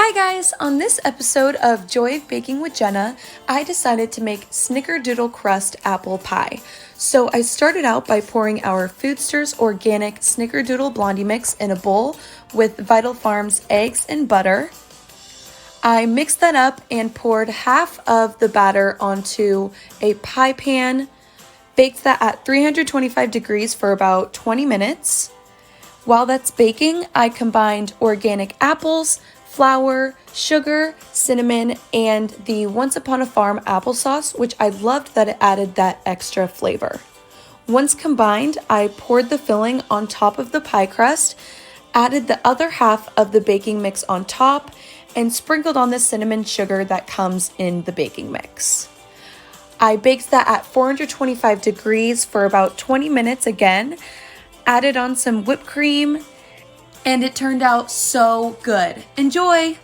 Hi guys! On this episode of Joy of Baking with Jenna, I decided to make Snickerdoodle Crust apple pie. So I started out by pouring our Foodstirs Organic Snickerdoodle Blondie mix in a bowl with Vital Farms eggs and butter. I mixed that up and poured half of the batter onto a pie pan, baked that at 325 degrees for about 20 minutes. While that's baking, I combined organic apples, flour, sugar, cinnamon, and the Once Upon a Farm applesauce, which I loved that it added that extra flavor. Once combined, I poured the filling on top of the pie crust, added the other half of the baking mix on top, and sprinkled on the cinnamon sugar that comes in the baking mix. I baked that at 425 degrees for about 20 minutes again, added on some whipped cream, and it turned out so good. Enjoy!